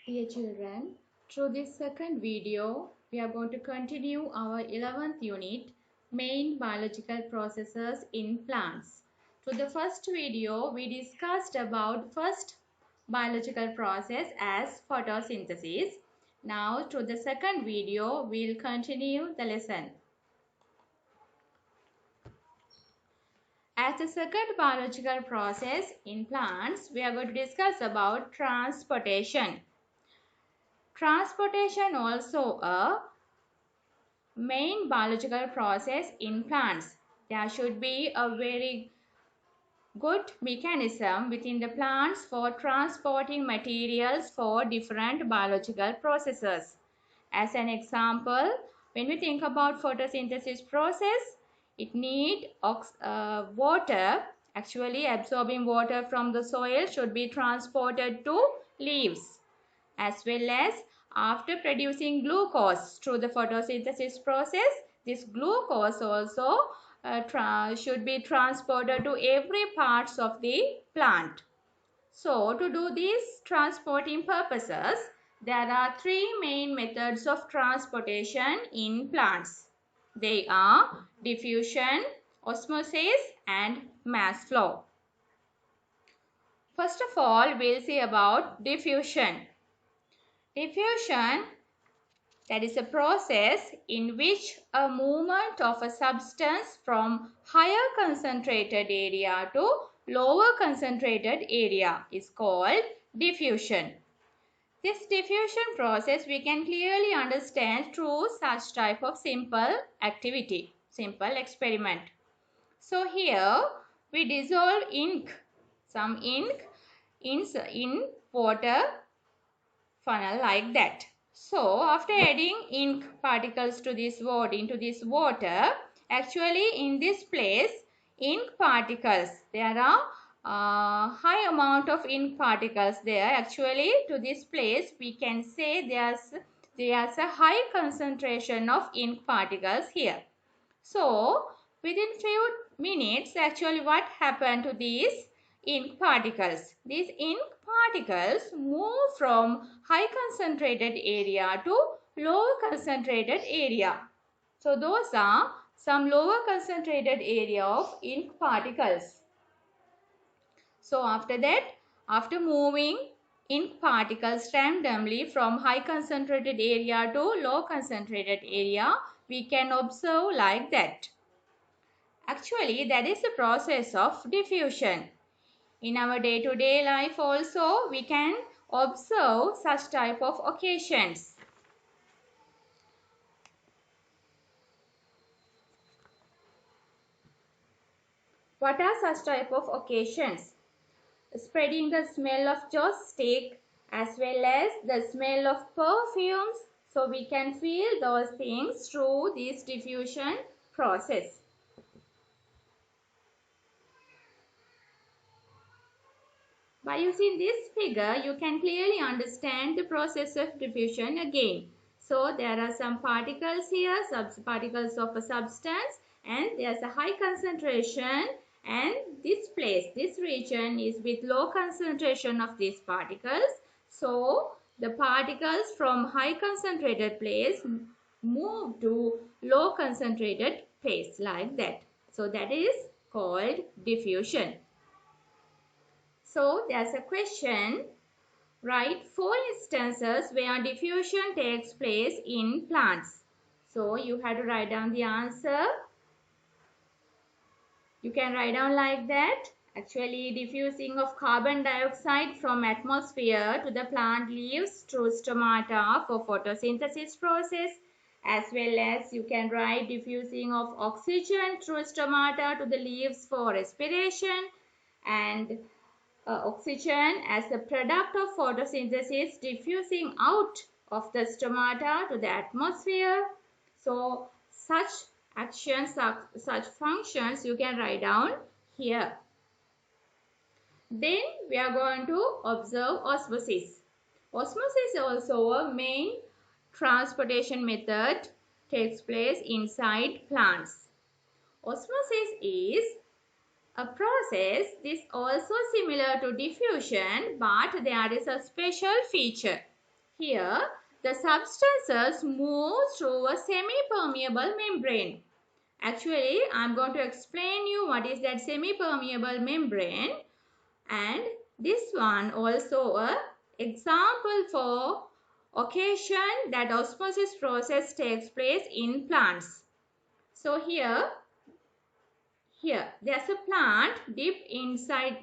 Dear children, through this second video, we are going to continue our 11th unit, Main Biological Processes in Plants. Through the first video, we discussed about first biological process as photosynthesis. Now, through the second video, we will continue the lesson. As the second biological process in plants, we are going to discuss about transportation. Transportation also a main biological process in plants. There should be a very good mechanism within the plants for transporting materials for different biological processes. As an example, when we think about photosynthesis process, it needs water. Actually, absorbing water from the soil should be transported to leaves, as well as after producing glucose through the photosynthesis process, this glucose also should be transported to every parts of the plant. So to do these transporting purposes, there are three main methods of transportation in plants. They are diffusion, osmosis and mass flow. First of all, we'll see about diffusion. Diffusion, that is a process in which a movement of a substance from higher concentrated area to lower concentrated area is called diffusion. This diffusion process we can clearly understand through such type of simple activity, simple experiment. So here we dissolve ink, some ink in water funnel like that. So after adding ink particles to this water, into this water, actually in this place ink particles, there are high amount of ink particles there. Actually to this place we can say there's a high concentration of ink particles here. So within few minutes, actually what happened to these ink particles? These ink particles move from high concentrated area to lower concentrated area. So those are some lower concentrated area of ink particles. So after that, after moving ink particles randomly from high concentrated area to low concentrated area, we can observe like that. Actually, that is the process of diffusion. In our day-to-day life also, we can observe such type of occasions. What are such type of occasions? Spreading the smell of joss stick as well as the smell of perfumes. So we can feel those things through this diffusion process. By using this figure, you can clearly understand the process of diffusion again. So there are some particles here, particles of a substance, and there's a high concentration, and this place, this region is with low concentration of these particles. So the particles from high concentrated place move to low concentrated place like that. So that is called diffusion. So there's a question. Write 4 instances where diffusion takes place in plants. So you have to write down the answer. You can write down like that. Actually, diffusing of carbon dioxide from atmosphere to the plant leaves through stomata for photosynthesis process, as well as you can write diffusing of oxygen through stomata to the leaves for respiration, and oxygen as a product of photosynthesis diffusing out of the stomata to the atmosphere. So such actions, such functions you can write down here. Then we are going to observe osmosis. Osmosis is also a main transportation method, takes place inside plants. Osmosis is a process this also similar to diffusion, but there is a special feature. Here, the substances move through a semi-permeable membrane. Actually, I am going to explain you what is that semi-permeable membrane, and this one also a example for occasion that osmosis process takes place in plants. So here there's a plant dipped inside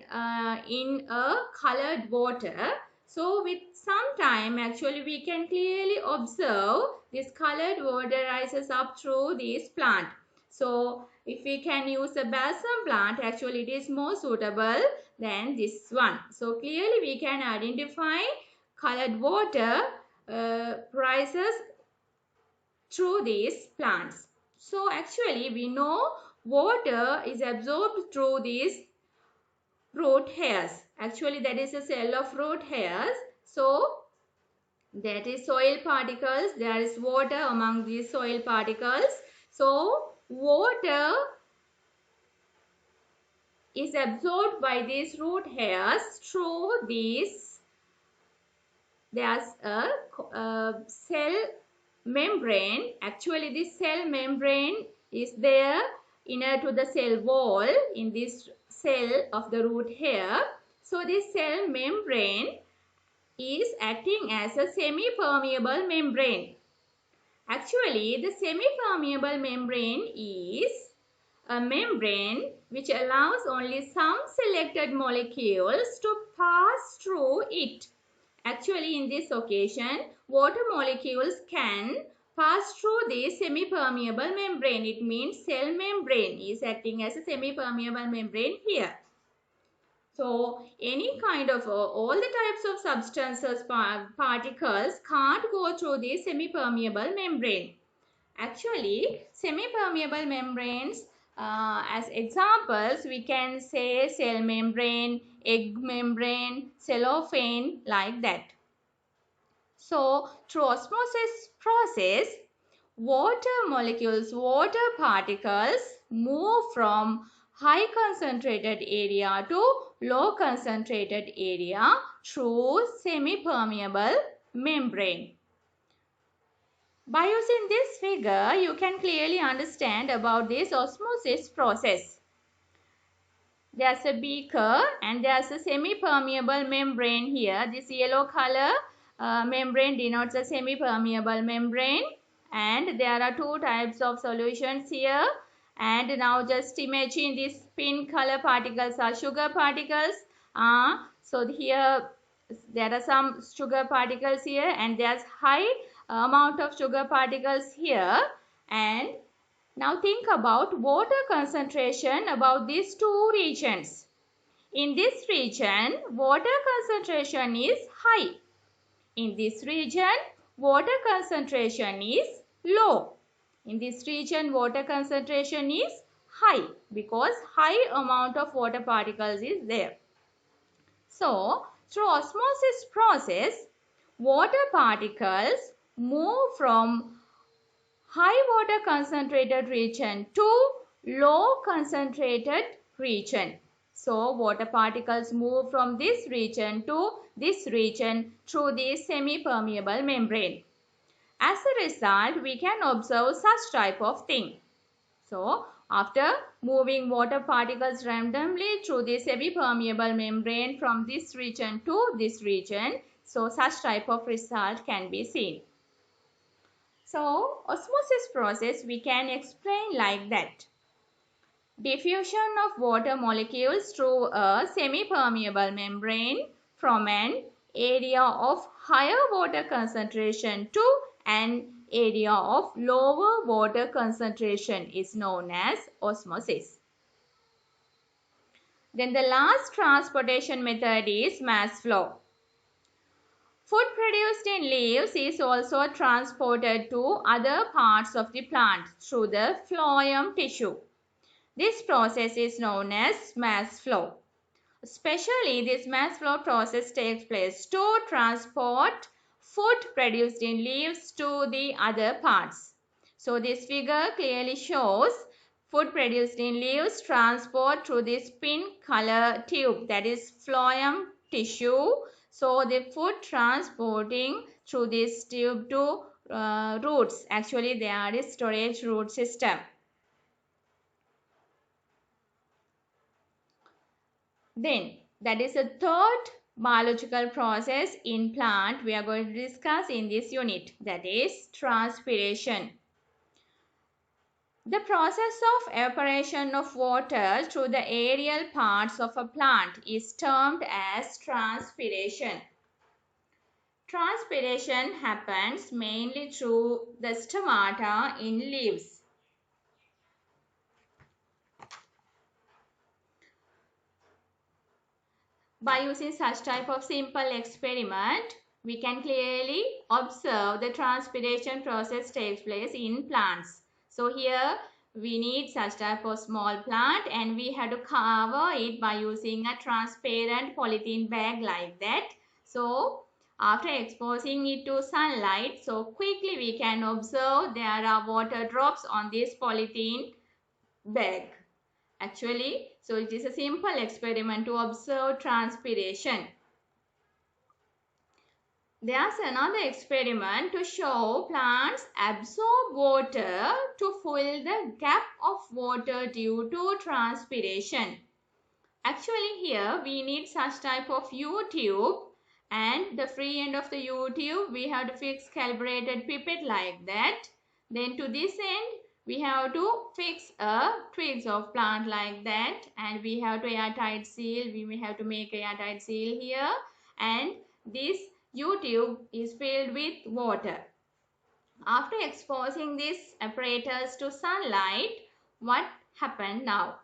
in a colored water. So with some time actually we can clearly observe this colored water rises up through this plant. So if we can use a balsam plant, actually it is more suitable than this one. So clearly we can identify colored water rises through these plants. So actually we know water is absorbed through these root hairs. Actually that is a cell of root hairs. So that is soil particles. There is water among these soil particles. So water is absorbed by these root hairs through these. There's a cell membrane. Actually this cell membrane is there inner to the cell wall in this cell of the root hair. So this cell membrane is acting as a semi-permeable membrane. Actually the semi-permeable membrane is a membrane which allows only some selected molecules to pass through it. Actually, in this occasion, water molecules can pass through the semi-permeable membrane. It means cell membrane is acting as a semi-permeable membrane here. So, any kind of all the types of substances, particles can't go through the semi-permeable membrane. Actually, semi-permeable membranes, as examples, we can say cell membrane, egg membrane, cellophane, like that. So, through osmosis process, water molecules, water particles move from high concentrated area to low concentrated area through semi-permeable membrane. By using this figure, you can clearly understand about this osmosis process. There's a beaker and there's a semi-permeable membrane here. This yellow color membrane denotes a semi-permeable membrane, and there are two types of solutions here. And now just imagine these pink color particles are sugar particles. So here there are some sugar particles here, and there's high amount of sugar particles here. And now think about water concentration about these two regions. In this region, water concentration is high. In this region, water concentration is low. In this region, water concentration is high because high amount of water particles is there. So, through osmosis process, water particles move from high water concentrated region to low concentrated region. So, water particles move from this region to this region through the semi-permeable membrane. As a result, we can observe such type of thing. So, after moving water particles randomly through the semi-permeable membrane from this region to this region, so such type of result can be seen. So, osmosis process we can explain like that. Diffusion of water molecules through a semi-permeable membrane from an area of higher water concentration to an area of lower water concentration is known as osmosis. Then the last transportation method is mass flow. Food produced in leaves is also transported to other parts of the plant through the phloem tissue. This process is known as mass flow. Especially this mass flow process takes place to transport food produced in leaves to the other parts. So this figure clearly shows food produced in leaves transport through this pink color tube, that is phloem tissue. So the food transporting through this tube to roots. Actually, there is storage root system. Then that is the third biological process in plant we are going to discuss in this unit, that is transpiration. The process of evaporation of water through the aerial parts of a plant is termed as transpiration. Transpiration happens mainly through the stomata in leaves. By using such type of simple experiment, we can clearly observe the transpiration process takes place in plants. So here we need such type of small plant and we have to cover it by using a transparent polythene bag like that. So after exposing it to sunlight, so quickly we can observe there are water drops on this polythene bag. Actually, so it is a simple experiment to observe transpiration. There's another experiment to show plants absorb water to fill the gap of water due to transpiration. Actually, here we need such type of U-tube, and the free end of the U-tube we have to fix calibrated pipette like that. Then to this end we have to fix a twigs of plant like that, and we have to airtight seal. We may have to make a airtight seal here, and this U-tube is filled with water. After exposing this apparatus to sunlight, what happened now?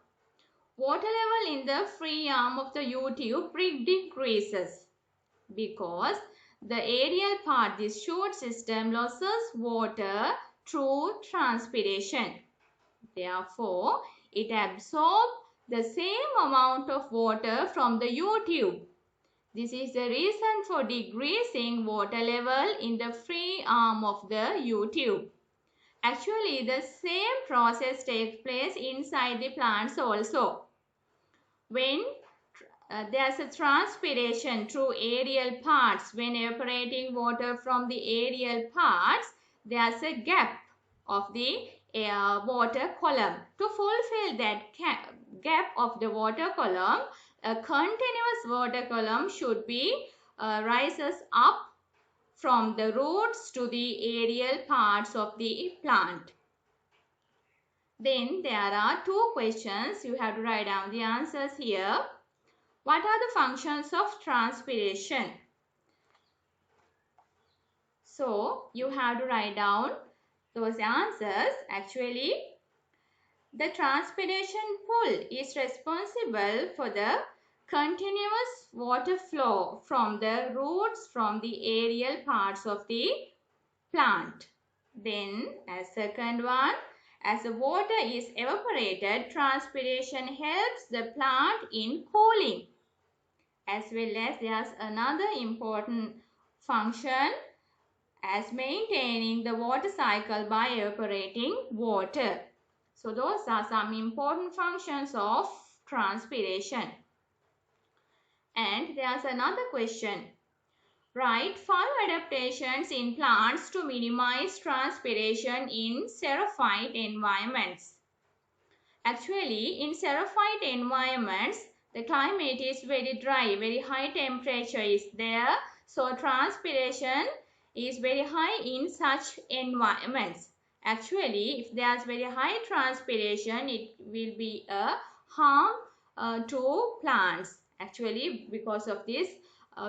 Water level in the free arm of the U-tube decreases because the aerial part, this chute system, loses water through transpiration. Therefore, it absorbs the same amount of water from the U-tube. This is the reason for decreasing water level in the free arm of the U-tube. Actually, the same process takes place inside the plants also. When there's a transpiration through aerial parts, when evaporating water from the aerial parts, there's a gap of the water column. To fulfill that gap of the water column, a continuous water column should be rises up from the roots to the aerial parts of the plant. Then there are two questions. You have to write down the answers here. What are the functions of transpiration? So you have to write down those answers. Actually, the transpiration pool is responsible for the continuous water flow from the roots from the aerial parts of the plant. Then as second one, as the water is evaporated, transpiration helps the plant in cooling. As well as there's another important function as maintaining the water cycle by evaporating water. So those are some important functions of transpiration. And there's another question. Write 5 adaptations in plants to minimize transpiration in xerophyte environments. Actually, in xerophyte environments, the climate is very dry, very high temperature is there. So, transpiration is very high in such environments. Actually, if there is very high transpiration, it will be a harm to plants. Actually, because of this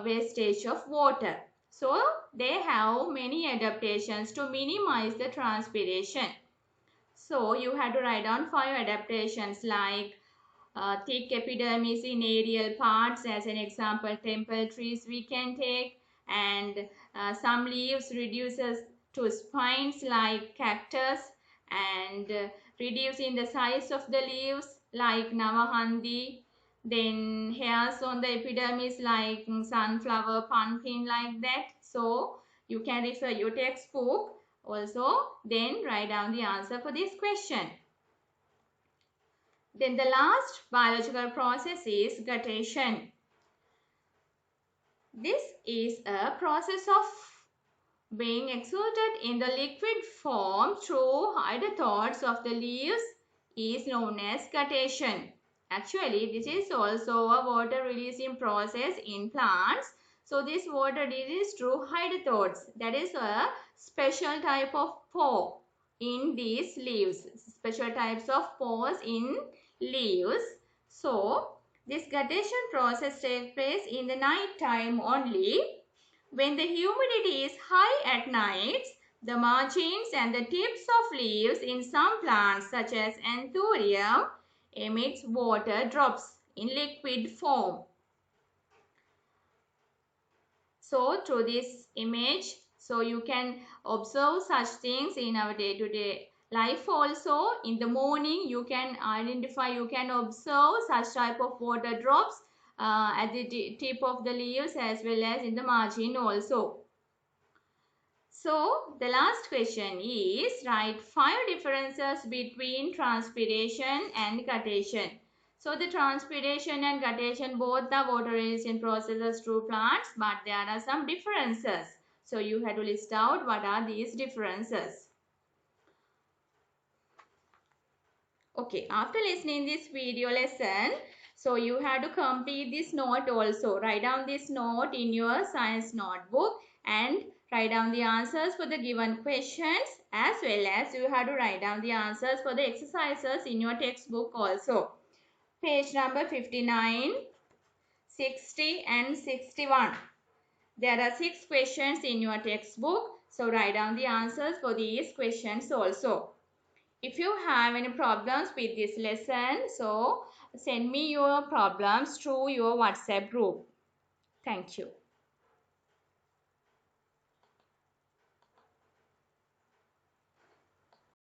wastage of water. So, they have many adaptations to minimize the transpiration. So, you have to write down 5 adaptations like thick epidermis in aerial parts. As an example, temple trees we can take, and some leaves reduces to spines like cactus, and reducing the size of the leaves like navahandi. Then hairs on the epidermis like sunflower, pumpkin like that. So you can refer your textbook also, then write down the answer for this question. Then the last biological process is guttation. This is a process of being exerted in the liquid form through hydrothords of the leaves is known as guttation. Actually, this is also a water releasing process in plants. So, this water release through hydrothords. That is a special type of pore in these leaves. Special types of pores in leaves. So, this guttation process takes place in the night time only. When the humidity is high at night, the margins and the tips of leaves in some plants such as Anthurium emits water drops in liquid form. So through this image, so you can observe such things in our day-to-day life also. In the morning, you can identify, you can observe such type of water drops at the tip of the leaves as well as in the margin also. So, the last question is, write 5 differences between transpiration and guttation. So, the transpiration and guttation both are water releasing processes through plants, but there are some differences. So, you have to list out what are these differences. Okay, after listening this video lesson, so you have to complete this note also. Write down this note in your science notebook and write down the answers for the given questions, as well as you have to write down the answers for the exercises in your textbook also. Page number 59, 60 and 61. There are 6 questions in your textbook. So write down the answers for these questions also. If you have any problems with this lesson, so send me your problems through your WhatsApp group. Thank you.